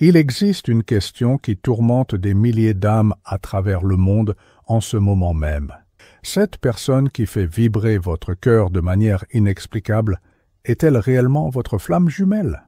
Il existe une question qui tourmente des milliers d'âmes à travers le monde en ce moment même. Cette personne qui fait vibrer votre cœur de manière inexplicable, est-elle réellement votre flamme jumelle?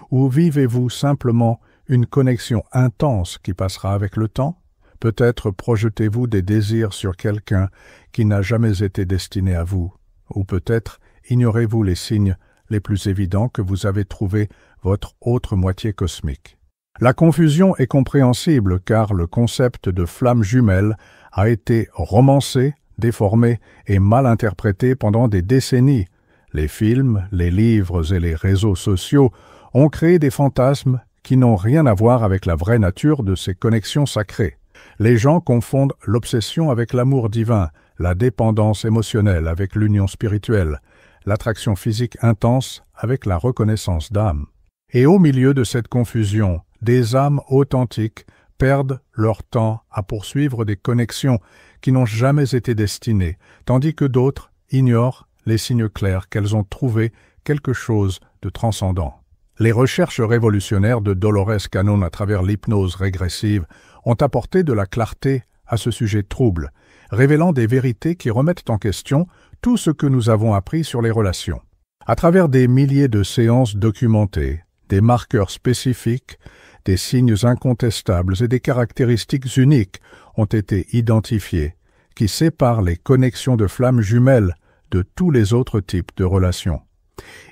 Ou vivez-vous simplement une connexion intense qui passera avec le temps? Peut-être projetez-vous des désirs sur quelqu'un qui n'a jamais été destiné à vous, ou peut-être ignorez-vous les signes les plus évidents que vous avez trouvé votre autre moitié cosmique. La confusion est compréhensible car le concept de flamme jumelle a été romancé, déformé et mal interprété pendant des décennies. Les films, les livres et les réseaux sociaux ont créé des fantasmes qui n'ont rien à voir avec la vraie nature de ces connexions sacrées. Les gens confondent l'obsession avec l'amour divin, la dépendance émotionnelle avec l'union spirituelle, l'attraction physique intense avec la reconnaissance d'âme. Et au milieu de cette confusion, des âmes authentiques perdent leur temps à poursuivre des connexions qui n'ont jamais été destinées, tandis que d'autres ignorent les signes clairs qu'elles ont trouvé quelque chose de transcendant. Les recherches révolutionnaires de Dolores Cannon à travers l'hypnose régressive ont apporté de la clarté à ce sujet trouble, révélant des vérités qui remettent en question tout ce que nous avons appris sur les relations. À travers des milliers de séances documentées, des marqueurs spécifiques, des signes incontestables et des caractéristiques uniques ont été identifiés, qui séparent les connexions de flammes jumelles de tous les autres types de relations.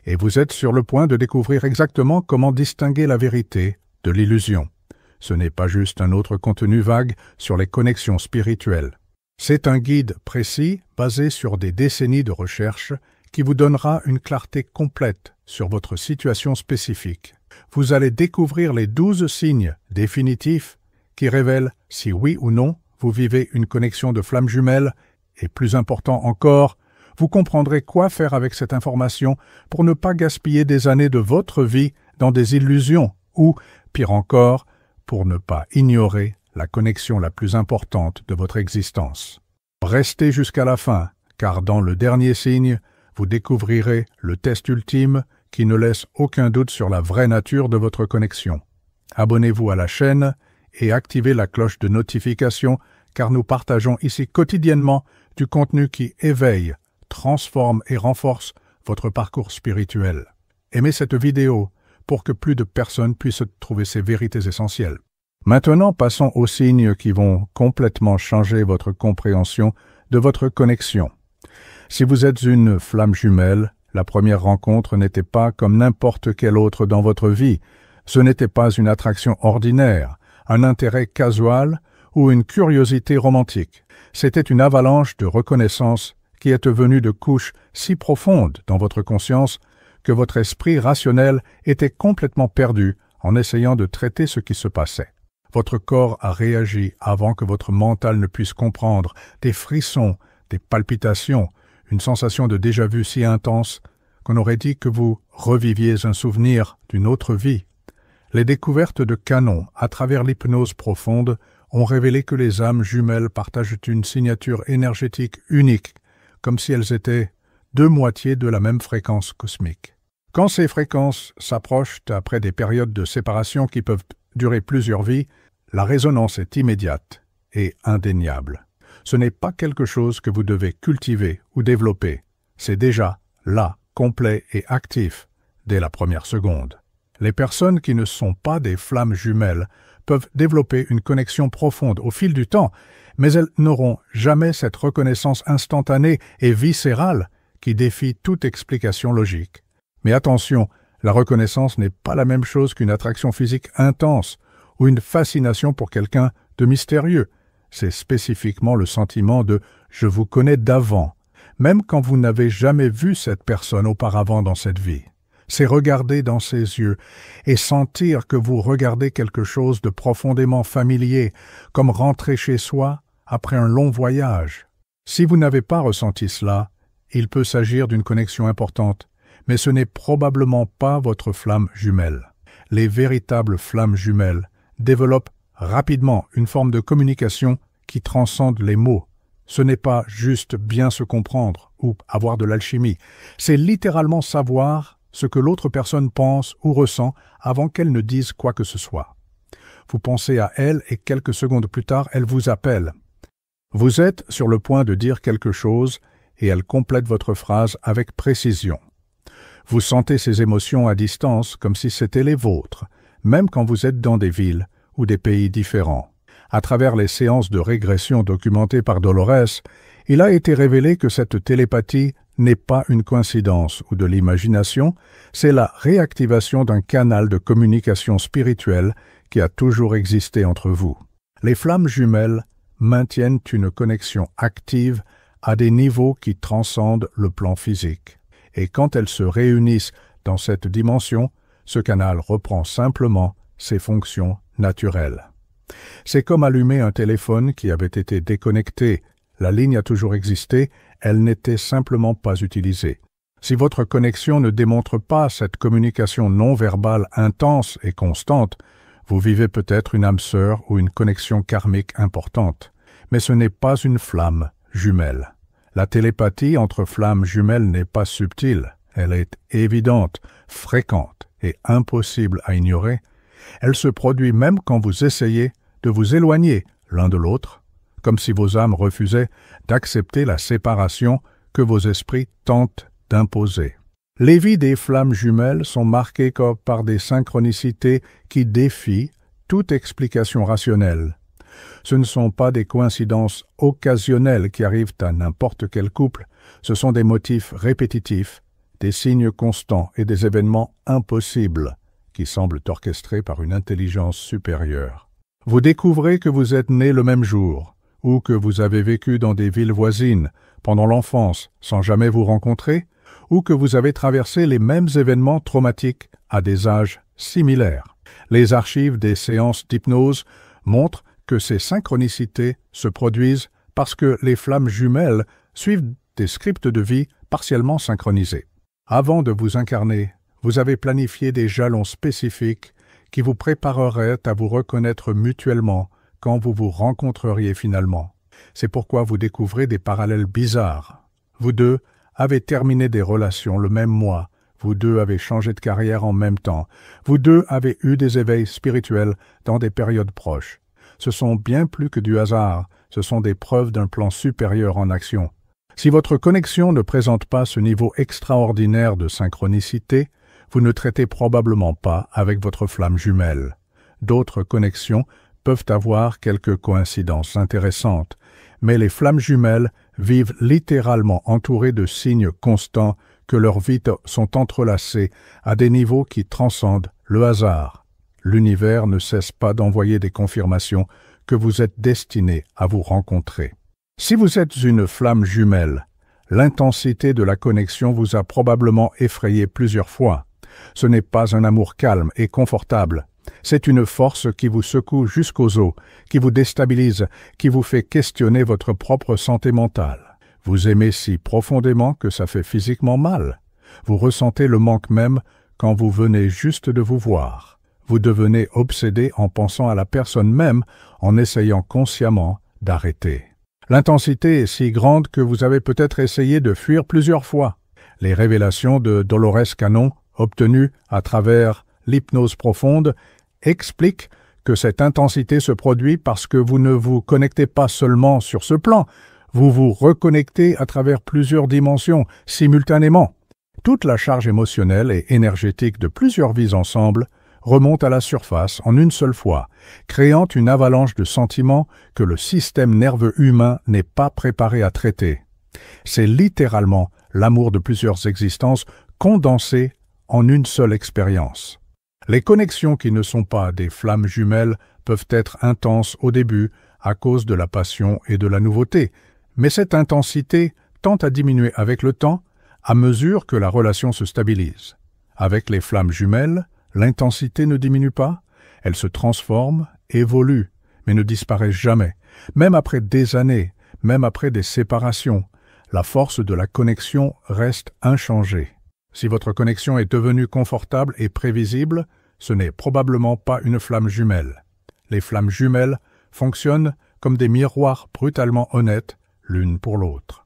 Et vous êtes sur le point de découvrir exactement comment distinguer la vérité de l'illusion. Ce n'est pas juste un autre contenu vague sur les connexions spirituelles. C'est un guide précis basé sur des décennies de recherche qui vous donnera une clarté complète sur votre situation spécifique. Vous allez découvrir les 12 signes définitifs qui révèlent si oui ou non vous vivez une connexion de flamme jumelle et, plus important encore, vous comprendrez quoi faire avec cette information pour ne pas gaspiller des années de votre vie dans des illusions ou, pire encore, pour ne pas ignorer la connexion la plus importante de votre existence. Restez jusqu'à la fin, car dans le dernier signe, vous découvrirez le test ultime qui ne laisse aucun doute sur la vraie nature de votre connexion. Abonnez-vous à la chaîne et activez la cloche de notification car nous partageons ici quotidiennement du contenu qui éveille, transforme et renforce votre parcours spirituel. Aimez cette vidéo pour que plus de personnes puissent trouver ces vérités essentielles. Maintenant, passons aux signes qui vont complètement changer votre compréhension de votre connexion. Si vous êtes une flamme jumelle, la première rencontre n'était pas comme n'importe quelle autre dans votre vie. Ce n'était pas une attraction ordinaire, un intérêt casual ou une curiosité romantique. C'était une avalanche de reconnaissance qui est venue de couches si profondes dans votre conscience que votre esprit rationnel était complètement perdu en essayant de traiter ce qui se passait. Votre corps a réagi avant que votre mental ne puisse comprendre, des frissons, des palpitations, une sensation de déjà-vu si intense qu'on aurait dit que vous reviviez un souvenir d'une autre vie. Les découvertes de Cannon à travers l'hypnose profonde ont révélé que les âmes jumelles partagent une signature énergétique unique, comme si elles étaient deux moitiés de la même fréquence cosmique. Quand ces fréquences s'approchent après des périodes de séparation qui peuvent durer plusieurs vies, la résonance est immédiate et indéniable. Ce n'est pas quelque chose que vous devez cultiver ou développer. C'est déjà là, complet et actif, dès la première seconde. Les personnes qui ne sont pas des flammes jumelles peuvent développer une connexion profonde au fil du temps, mais elles n'auront jamais cette reconnaissance instantanée et viscérale qui défie toute explication logique. Mais attention, la reconnaissance n'est pas la même chose qu'une attraction physique intense ou une fascination pour quelqu'un de mystérieux. C'est spécifiquement le sentiment de « je vous connais d'avant », même quand vous n'avez jamais vu cette personne auparavant dans cette vie. C'est regarder dans ses yeux et sentir que vous regardez quelque chose de profondément familier, comme rentrer chez soi après un long voyage. Si vous n'avez pas ressenti cela, il peut s'agir d'une connexion importante, mais ce n'est probablement pas votre flamme jumelle. Les véritables flammes jumelles développent rapidement une forme de communication qui transcende les mots. Ce n'est pas juste bien se comprendre ou avoir de l'alchimie, c'est littéralement savoir ce que l'autre personne pense ou ressent avant qu'elle ne dise quoi que ce soit. Vous pensez à elle et quelques secondes plus tard, elle vous appelle. Vous êtes sur le point de dire quelque chose et elle complète votre phrase avec précision. Vous sentez ces émotions à distance comme si c'étaient les vôtres, même quand vous êtes dans des villes ou des pays différents. À travers les séances de régression documentées par Dolores, il a été révélé que cette télépathie n'est pas une coïncidence ou de l'imagination, c'est la réactivation d'un canal de communication spirituelle qui a toujours existé entre vous. Les flammes jumelles maintiennent une connexion active à des niveaux qui transcendent le plan physique. Et quand elles se réunissent dans cette dimension, ce canal reprend simplement ses fonctions naturelles. C'est comme allumer un téléphone qui avait été déconnecté. La ligne a toujours existé, elle n'était simplement pas utilisée. Si votre connexion ne démontre pas cette communication non verbale intense et constante, vous vivez peut-être une âme sœur ou une connexion karmique importante. Mais ce n'est pas une flamme jumelle. La télépathie entre flammes jumelles n'est pas subtile, elle est évidente, fréquente et impossible à ignorer. Elle se produit même quand vous essayez de vous éloigner l'un de l'autre, comme si vos âmes refusaient d'accepter la séparation que vos esprits tentent d'imposer. Les vies des flammes jumelles sont marquées par des synchronicités qui défient toute explication rationnelle. Ce ne sont pas des coïncidences occasionnelles qui arrivent à n'importe quel couple, ce sont des motifs répétitifs, des signes constants et des événements impossibles qui semblent orchestrés par une intelligence supérieure. Vous découvrez que vous êtes nés le même jour, ou que vous avez vécu dans des villes voisines pendant l'enfance sans jamais vous rencontrer, ou que vous avez traversé les mêmes événements traumatiques à des âges similaires. Les archives des séances d'hypnose montrent que ces synchronicités se produisent parce que les flammes jumelles suivent des scripts de vie partiellement synchronisés. Avant de vous incarner, vous avez planifié des jalons spécifiques qui vous prépareraient à vous reconnaître mutuellement quand vous vous rencontreriez finalement. C'est pourquoi vous découvrez des parallèles bizarres. Vous deux avez terminé des relations le même mois, vous deux avez changé de carrière en même temps, vous deux avez eu des éveils spirituels dans des périodes proches. Ce sont bien plus que du hasard, ce sont des preuves d'un plan supérieur en action. Si votre connexion ne présente pas ce niveau extraordinaire de synchronicité, vous ne traitez probablement pas avec votre flamme jumelle. D'autres connexions peuvent avoir quelques coïncidences intéressantes, mais les flammes jumelles vivent littéralement entourées de signes constants que leurs vies sont entrelacées à des niveaux qui transcendent le hasard. L'univers ne cesse pas d'envoyer des confirmations que vous êtes destinés à vous rencontrer. Si vous êtes une flamme jumelle, l'intensité de la connexion vous a probablement effrayé plusieurs fois. Ce n'est pas un amour calme et confortable. C'est une force qui vous secoue jusqu'aux os, qui vous déstabilise, qui vous fait questionner votre propre santé mentale. Vous aimez si profondément que ça fait physiquement mal. Vous ressentez le manque même quand vous venez juste de vous voir. Vous devenez obsédé en pensant à la personne même, en essayant consciemment d'arrêter. L'intensité est si grande que vous avez peut-être essayé de fuir plusieurs fois. Les révélations de Dolores Cannon, obtenues à travers l'hypnose profonde, expliquent que cette intensité se produit parce que vous ne vous connectez pas seulement sur ce plan, vous vous reconnectez à travers plusieurs dimensions simultanément. Toute la charge émotionnelle et énergétique de plusieurs vies ensemble remonte à la surface en une seule fois, créant une avalanche de sentiments que le système nerveux humain n'est pas préparé à traiter. C'est littéralement l'amour de plusieurs existences condensé en une seule expérience. Les connexions qui ne sont pas des flammes jumelles peuvent être intenses au début à cause de la passion et de la nouveauté, mais cette intensité tend à diminuer avec le temps à mesure que la relation se stabilise. Avec les flammes jumelles, l'intensité ne diminue pas, elle se transforme, évolue, mais ne disparaît jamais. Même après des années, même après des séparations, la force de la connexion reste inchangée. Si votre connexion est devenue confortable et prévisible, ce n'est probablement pas une flamme jumelle. Les flammes jumelles fonctionnent comme des miroirs brutalement honnêtes l'une pour l'autre.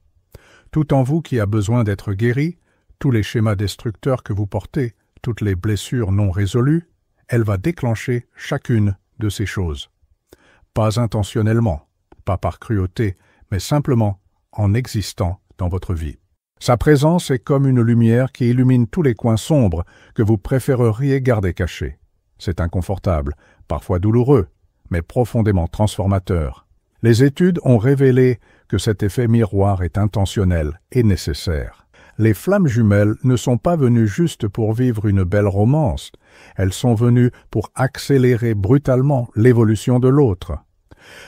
Tout en vous qui a besoin d'être guéri, tous les schémas destructeurs que vous portez, toutes les blessures non résolues, elle va déclencher chacune de ces choses. Pas intentionnellement, pas par cruauté, mais simplement en existant dans votre vie. Sa présence est comme une lumière qui illumine tous les coins sombres que vous préféreriez garder cachés. C'est inconfortable, parfois douloureux, mais profondément transformateur. Les études ont révélé que cet effet miroir est intentionnel et nécessaire. Les flammes jumelles ne sont pas venues juste pour vivre une belle romance, elles sont venues pour accélérer brutalement l'évolution de l'autre.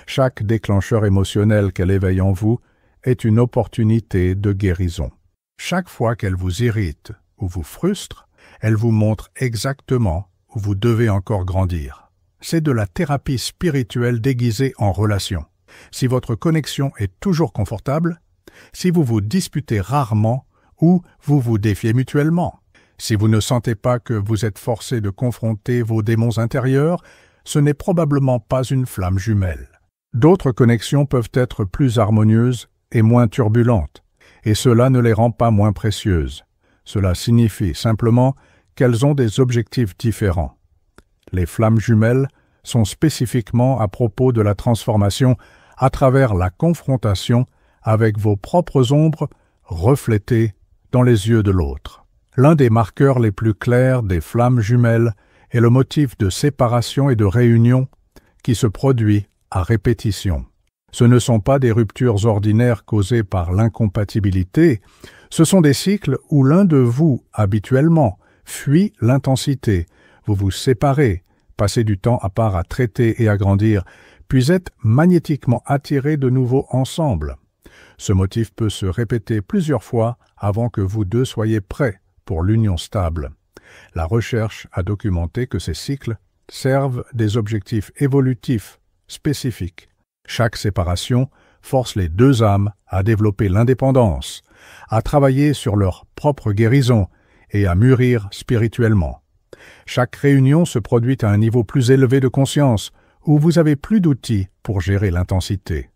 Chaque déclencheur émotionnel qu'elle éveille en vous est une opportunité de guérison. Chaque fois qu'elle vous irrite ou vous frustre, elle vous montre exactement où vous devez encore grandir. C'est de la thérapie spirituelle déguisée en relation. Si votre connexion est toujours confortable, si vous vous disputez rarement ou vous vous défiez mutuellement, si vous ne sentez pas que vous êtes forcé de confronter vos démons intérieurs, ce n'est probablement pas une flamme jumelle. D'autres connexions peuvent être plus harmonieuses et moins turbulentes, et cela ne les rend pas moins précieuses. Cela signifie simplement qu'elles ont des objectifs différents. Les flammes jumelles sont spécifiquement à propos de la transformation à travers la confrontation avec vos propres ombres reflétées dans les yeux de l'autre. L'un des marqueurs les plus clairs des flammes jumelles est le motif de séparation et de réunion qui se produit à répétition. Ce ne sont pas des ruptures ordinaires causées par l'incompatibilité, ce sont des cycles où l'un de vous, habituellement, fuit l'intensité, vous vous séparez, passez du temps à part à traiter et à grandir, puis êtes magnétiquement attirés de nouveau ensemble. Ce motif peut se répéter plusieurs fois avant que vous deux soyez prêts pour l'union stable. La recherche a documenté que ces cycles servent des objectifs évolutifs spécifiques. Chaque séparation force les deux âmes à développer l'indépendance, à travailler sur leur propre guérison et à mûrir spirituellement. Chaque réunion se produit à un niveau plus élevé de conscience, où vous avez plus d'outils pour gérer l'intensité.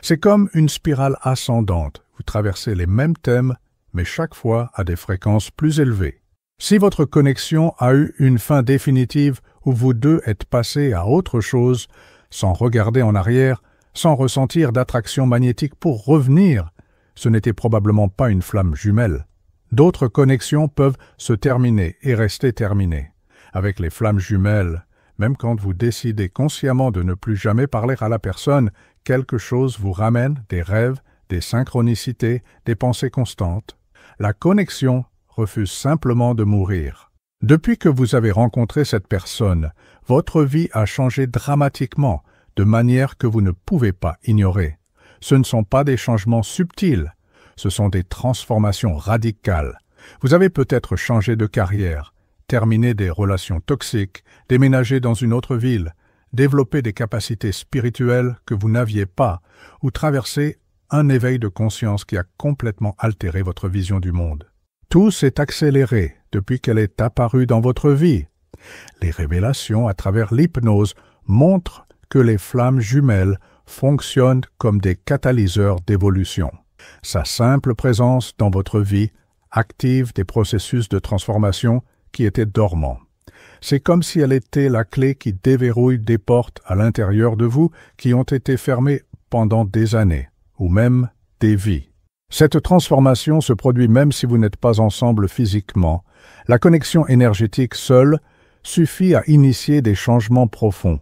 C'est comme une spirale ascendante, vous traversez les mêmes thèmes, mais chaque fois à des fréquences plus élevées. Si votre connexion a eu une fin définitive où vous deux êtes passés à autre chose, sans regarder en arrière, sans ressentir d'attraction magnétique pour revenir, ce n'était probablement pas une flamme jumelle. D'autres connexions peuvent se terminer et rester terminées. Avec les flammes jumelles, même quand vous décidez consciemment de ne plus jamais parler à la personne, quelque chose vous ramène des rêves, des synchronicités, des pensées constantes. La connexion refuse simplement de mourir. Depuis que vous avez rencontré cette personne, votre vie a changé dramatiquement, de manière que vous ne pouvez pas ignorer. Ce ne sont pas des changements subtils, ce sont des transformations radicales. Vous avez peut-être changé de carrière, terminé des relations toxiques, déménagé dans une autre ville, développé des capacités spirituelles que vous n'aviez pas, ou traversé un éveil de conscience qui a complètement altéré votre vision du monde. Tout s'est accéléré depuis qu'elle est apparue dans votre vie. Les révélations à travers l'hypnose montrent que les flammes jumelles fonctionnent comme des catalyseurs d'évolution. Sa simple présence dans votre vie active des processus de transformation qui étaient dormants. C'est comme si elle était la clé qui déverrouille des portes à l'intérieur de vous qui ont été fermées pendant des années, ou même des vies. Cette transformation se produit même si vous n'êtes pas ensemble physiquement. La connexion énergétique seule suffit à initier des changements profonds.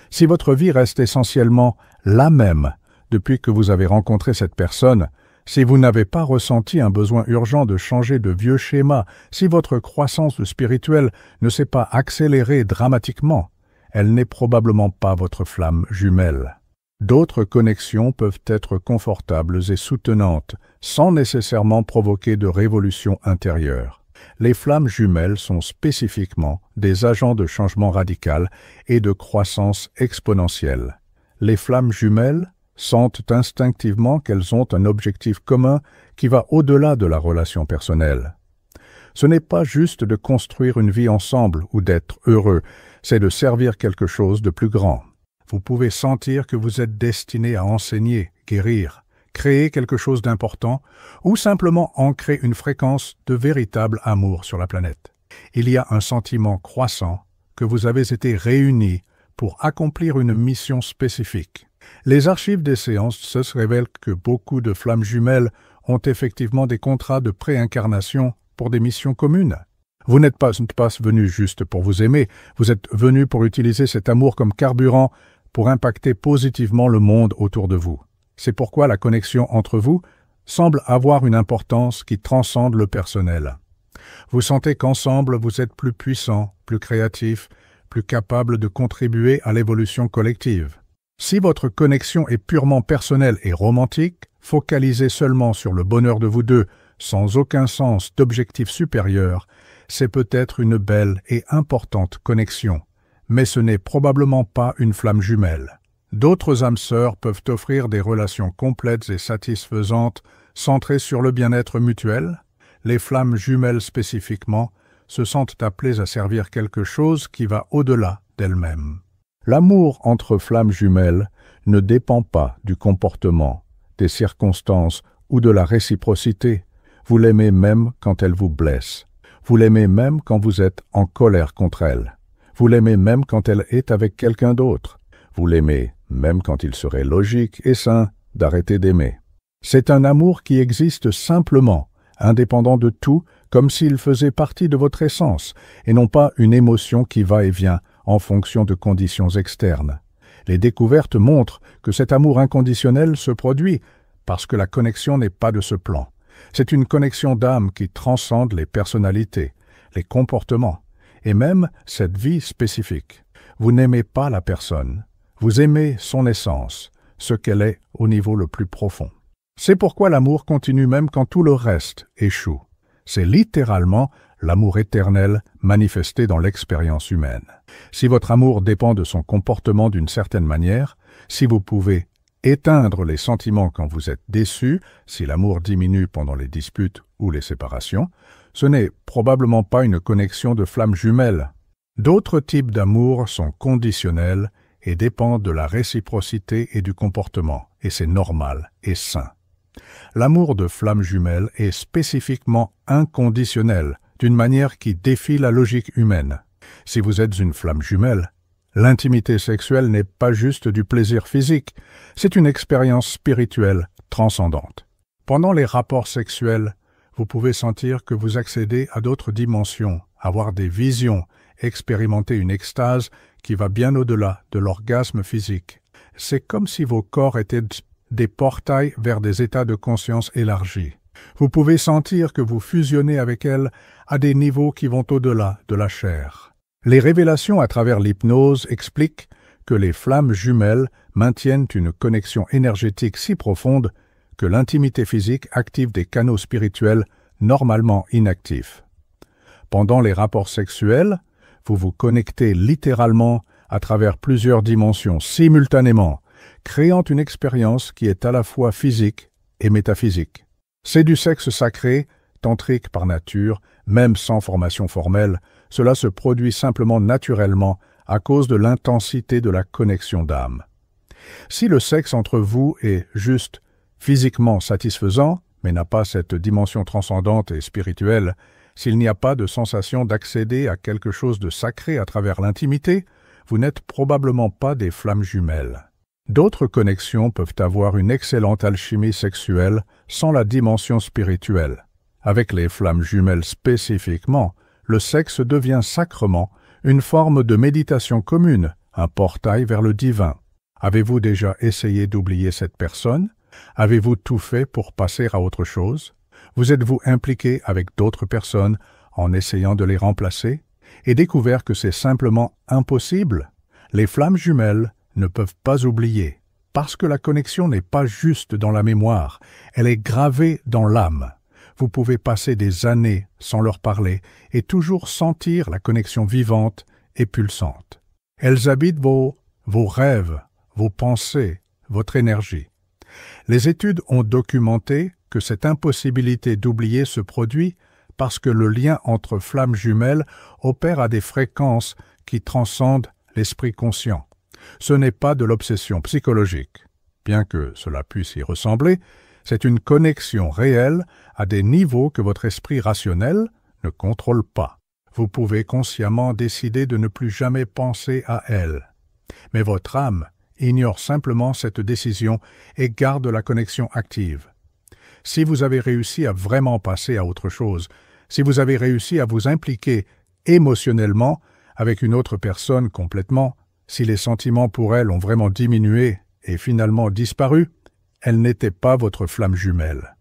Si votre vie reste essentiellement la même depuis que vous avez rencontré cette personne, si vous n'avez pas ressenti un besoin urgent de changer de vieux schéma, si votre croissance spirituelle ne s'est pas accélérée dramatiquement, elle n'est probablement pas votre flamme jumelle. D'autres connexions peuvent être confortables et soutenantes, sans nécessairement provoquer de révolution intérieure. Les flammes jumelles sont spécifiquement des agents de changement radical et de croissance exponentielle. Les flammes jumelles sentent instinctivement qu'elles ont un objectif commun qui va au-delà de la relation personnelle. Ce n'est pas juste de construire une vie ensemble ou d'être heureux, c'est de servir quelque chose de plus grand. Vous pouvez sentir que vous êtes destiné à enseigner, guérir, créer quelque chose d'important ou simplement ancrer une fréquence de véritable amour sur la planète. Il y a un sentiment croissant que vous avez été réunis pour accomplir une mission spécifique. Les archives des séances se révèlent que beaucoup de flammes jumelles ont effectivement des contrats de préincarnation pour des missions communes. Vous n'êtes pas venu juste pour vous aimer, vous êtes venu pour utiliser cet amour comme carburant pour impacter positivement le monde autour de vous. C'est pourquoi la connexion entre vous semble avoir une importance qui transcende le personnel. Vous sentez qu'ensemble vous êtes plus puissant, plus créatif, plus capable de contribuer à l'évolution collective. Si votre connexion est purement personnelle et romantique, focalisée seulement sur le bonheur de vous deux, sans aucun sens d'objectif supérieur, c'est peut-être une belle et importante connexion, mais ce n'est probablement pas une flamme jumelle. D'autres âmes sœurs peuvent offrir des relations complètes et satisfaisantes, centrées sur le bien-être mutuel. Les flammes jumelles spécifiquement se sentent appelées à servir quelque chose qui va au-delà d'elles-mêmes. L'amour entre flammes jumelles ne dépend pas du comportement, des circonstances ou de la réciprocité. Vous l'aimez même quand elle vous blesse. Vous l'aimez même quand vous êtes en colère contre elle. Vous l'aimez même quand elle est avec quelqu'un d'autre. Vous l'aimez même quand il serait logique et sain d'arrêter d'aimer. C'est un amour qui existe simplement, indépendant de tout, comme s'il faisait partie de votre essence, et non pas une émotion qui va et vient en fonction de conditions externes. Les découvertes montrent que cet amour inconditionnel se produit parce que la connexion n'est pas de ce plan. C'est une connexion d'âme qui transcende les personnalités, les comportements, et même cette vie spécifique. Vous n'aimez pas la personne, vous aimez son essence, ce qu'elle est au niveau le plus profond. C'est pourquoi l'amour continue même quand tout le reste échoue. C'est littéralement l'amour éternel manifesté dans l'expérience humaine. Si votre amour dépend de son comportement d'une certaine manière, si vous pouvez éteindre les sentiments quand vous êtes déçu, si l'amour diminue pendant les disputes ou les séparations, ce n'est probablement pas une connexion de flammes jumelles. D'autres types d'amour sont conditionnels et dépendent de la réciprocité et du comportement, et c'est normal et sain. L'amour de flammes jumelles est spécifiquement inconditionnel, d'une manière qui défie la logique humaine. Si vous êtes une flamme jumelle, l'intimité sexuelle n'est pas juste du plaisir physique, c'est une expérience spirituelle transcendante. Pendant les rapports sexuels, vous pouvez sentir que vous accédez à d'autres dimensions, avoir des visions, expérimenter une extase qui va bien au-delà de l'orgasme physique. C'est comme si vos corps étaient des portails vers des états de conscience élargis. Vous pouvez sentir que vous fusionnez avec elle à des niveaux qui vont au-delà de la chair. Les révélations à travers l'hypnose expliquent que les flammes jumelles maintiennent une connexion énergétique si profonde que l'intimité physique active des canaux spirituels normalement inactifs. Pendant les rapports sexuels, vous vous connectez littéralement à travers plusieurs dimensions simultanément, créant une expérience qui est à la fois physique et métaphysique. C'est du sexe sacré, tantrique par nature, même sans formation formelle, cela se produit simplement naturellement à cause de l'intensité de la connexion d'âme. Si le sexe entre vous est juste physiquement satisfaisant, mais n'a pas cette dimension transcendante et spirituelle, s'il n'y a pas de sensation d'accéder à quelque chose de sacré à travers l'intimité, vous n'êtes probablement pas des flammes jumelles. D'autres connexions peuvent avoir une excellente alchimie sexuelle sans la dimension spirituelle. Avec les flammes jumelles spécifiquement, le sexe devient sacrement une forme de méditation commune, un portail vers le divin. Avez-vous déjà essayé d'oublier cette personne? Avez-vous tout fait pour passer à autre chose? Vous êtes-vous impliqué avec d'autres personnes en essayant de les remplacer et découvert que c'est simplement impossible? Les flammes jumelles ne peuvent pas oublier, parce que la connexion n'est pas juste dans la mémoire, elle est gravée dans l'âme. Vous pouvez passer des années sans leur parler et toujours sentir la connexion vivante et pulsante. Elles habitent vos rêves, vos pensées, votre énergie. Les études ont documenté que cette impossibilité d'oublier se produit parce que le lien entre flammes jumelles opère à des fréquences qui transcendent l'esprit conscient. Ce n'est pas de l'obsession psychologique. Bien que cela puisse y ressembler, c'est une connexion réelle à des niveaux que votre esprit rationnel ne contrôle pas. Vous pouvez consciemment décider de ne plus jamais penser à elle. Mais votre âme ignore simplement cette décision et garde la connexion active. Si vous avez réussi à vraiment passer à autre chose, si vous avez réussi à vous impliquer émotionnellement avec une autre personne complètement, si les sentiments pour elle ont vraiment diminué et finalement disparu, elle n'était pas votre flamme jumelle.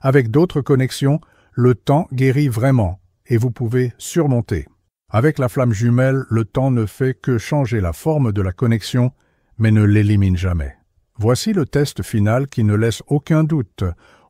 Avec d'autres connexions, le temps guérit vraiment et vous pouvez surmonter. Avec la flamme jumelle, le temps ne fait que changer la forme de la connexion, mais ne l'élimine jamais. Voici le test final qui ne laisse aucun doute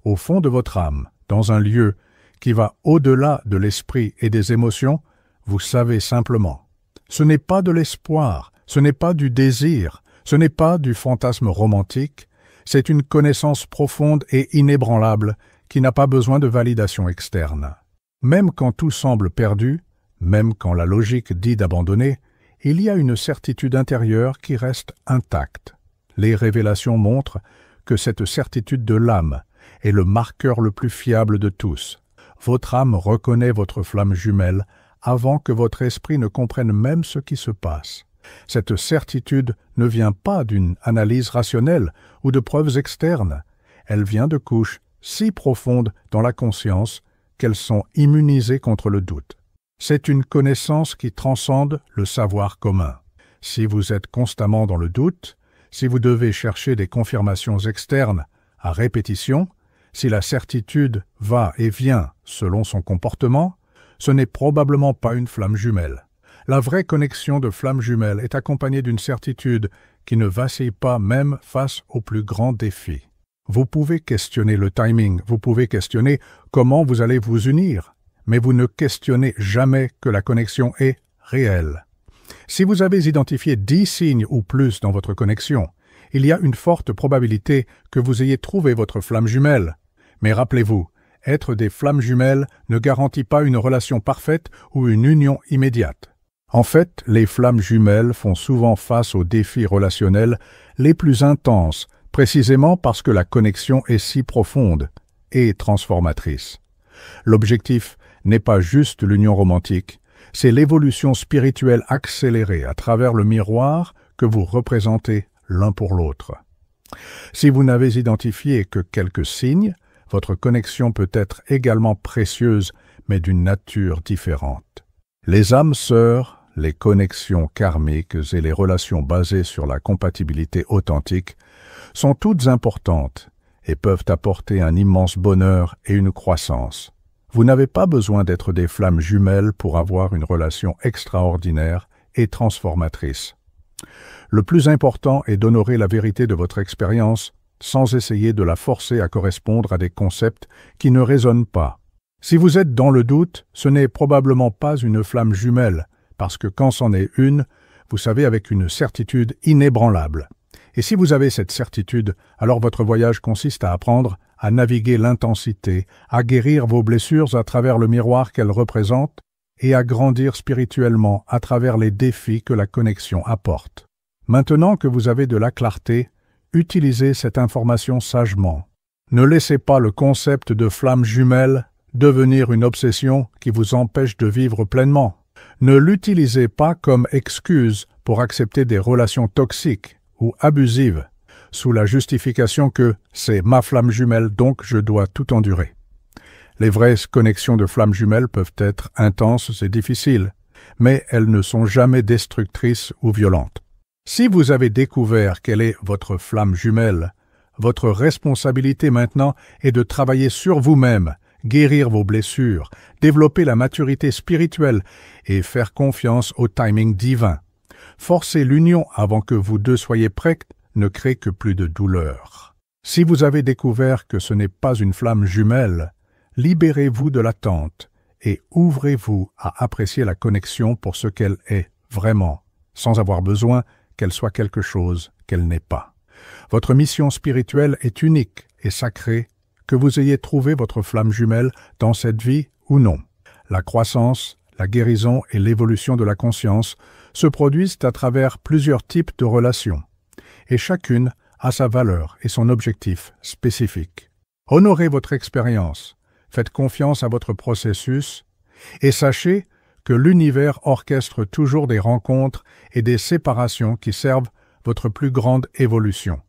au fond de votre âme, dans un lieu qui va au-delà de l'esprit et des émotions. Vous savez simplement. Ce n'est pas de l'espoir, ce n'est pas du désir, ce n'est pas du fantasme romantique, c'est une connaissance profonde et inébranlable qui n'a pas besoin de validation externe. Même quand tout semble perdu, même quand la logique dit d'abandonner, il y a une certitude intérieure qui reste intacte. Les révélations montrent que cette certitude de l'âme est le marqueur le plus fiable de tous. Votre âme reconnaît votre flamme jumelle avant que votre esprit ne comprenne même ce qui se passe. Cette certitude ne vient pas d'une analyse rationnelle ou de preuves externes. Elle vient de couches si profondes dans la conscience qu'elles sont immunisées contre le doute. C'est une connaissance qui transcende le savoir commun. Si vous êtes constamment dans le doute, si vous devez chercher des confirmations externes à répétition, si la certitude va et vient selon son comportement, ce n'est probablement pas une flamme jumelle. La vraie connexion de flamme jumelle est accompagnée d'une certitude qui ne vacille pas même face aux plus grands défis. Vous pouvez questionner le timing, vous pouvez questionner comment vous allez vous unir, mais vous ne questionnez jamais que la connexion est réelle. Si vous avez identifié 10 signes ou plus dans votre connexion, il y a une forte probabilité que vous ayez trouvé votre flamme jumelle. Mais rappelez-vous, être des flammes jumelles ne garantit pas une relation parfaite ou une union immédiate. En fait, les flammes jumelles font souvent face aux défis relationnels les plus intenses, précisément parce que la connexion est si profonde et transformatrice. L'objectif n'est pas juste l'union romantique, c'est l'évolution spirituelle accélérée à travers le miroir que vous représentez l'un pour l'autre. Si vous n'avez identifié que quelques signes, votre connexion peut être également précieuse, mais d'une nature différente. Les âmes sœurs, les connexions karmiques et les relations basées sur la compatibilité authentique sont toutes importantes et peuvent apporter un immense bonheur et une croissance. Vous n'avez pas besoin d'être des flammes jumelles pour avoir une relation extraordinaire et transformatrice. Le plus important est d'honorer la vérité de votre expérience sans essayer de la forcer à correspondre à des concepts qui ne résonnent pas. Si vous êtes dans le doute, ce n'est probablement pas une flamme jumelle, parce que quand c'en est une, vous savez avec une certitude inébranlable. Et si vous avez cette certitude, alors votre voyage consiste à apprendre à naviguer l'intensité, à guérir vos blessures à travers le miroir qu'elles représentent et à grandir spirituellement à travers les défis que la connexion apporte. Maintenant que vous avez de la clarté, utilisez cette information sagement. Ne laissez pas le concept de flamme jumelle devenir une obsession qui vous empêche de vivre pleinement. Ne l'utilisez pas comme excuse pour accepter des relations toxiques ou abusives, sous la justification que c'est ma flamme jumelle, donc je dois tout endurer. Les vraies connexions de flammes jumelles peuvent être intenses et difficiles, mais elles ne sont jamais destructrices ou violentes. Si vous avez découvert quelle est votre flamme jumelle, votre responsabilité maintenant est de travailler sur vous-même, guérir vos blessures, développer la maturité spirituelle et faire confiance au timing divin. Forcer l'union avant que vous deux soyez prêts ne crée que plus de douleur. Si vous avez découvert que ce n'est pas une flamme jumelle, libérez-vous de l'attente et ouvrez-vous à apprécier la connexion pour ce qu'elle est vraiment, sans avoir besoin qu'elle soit quelque chose qu'elle n'est pas. Votre mission spirituelle est unique et sacrée, que vous ayez trouvé votre flamme jumelle dans cette vie ou non. La croissance, la guérison et l'évolution de la conscience se produisent à travers plusieurs types de relations, et chacune a sa valeur et son objectif spécifique. Honorez votre expérience, faites confiance à votre processus, et sachez que l'univers orchestre toujours des rencontres et des séparations qui servent votre plus grande évolution.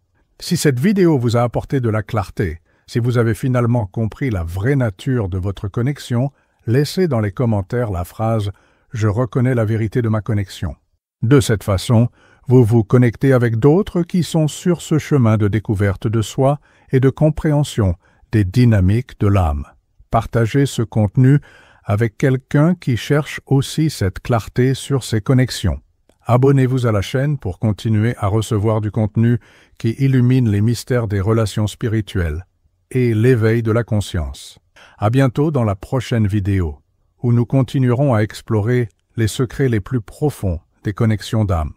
Si cette vidéo vous a apporté de la clarté, si vous avez finalement compris la vraie nature de votre connexion, laissez dans les commentaires la phrase « Je reconnais la vérité de ma connexion ». De cette façon, vous vous connectez avec d'autres qui sont sur ce chemin de découverte de soi et de compréhension des dynamiques de l'âme. Partagez ce contenu avec quelqu'un qui cherche aussi cette clarté sur ses connexions. Abonnez-vous à la chaîne pour continuer à recevoir du contenu qui illumine les mystères des relations spirituelles et l'éveil de la conscience. À bientôt dans la prochaine vidéo, où nous continuerons à explorer les secrets les plus profonds des connexions d'âme.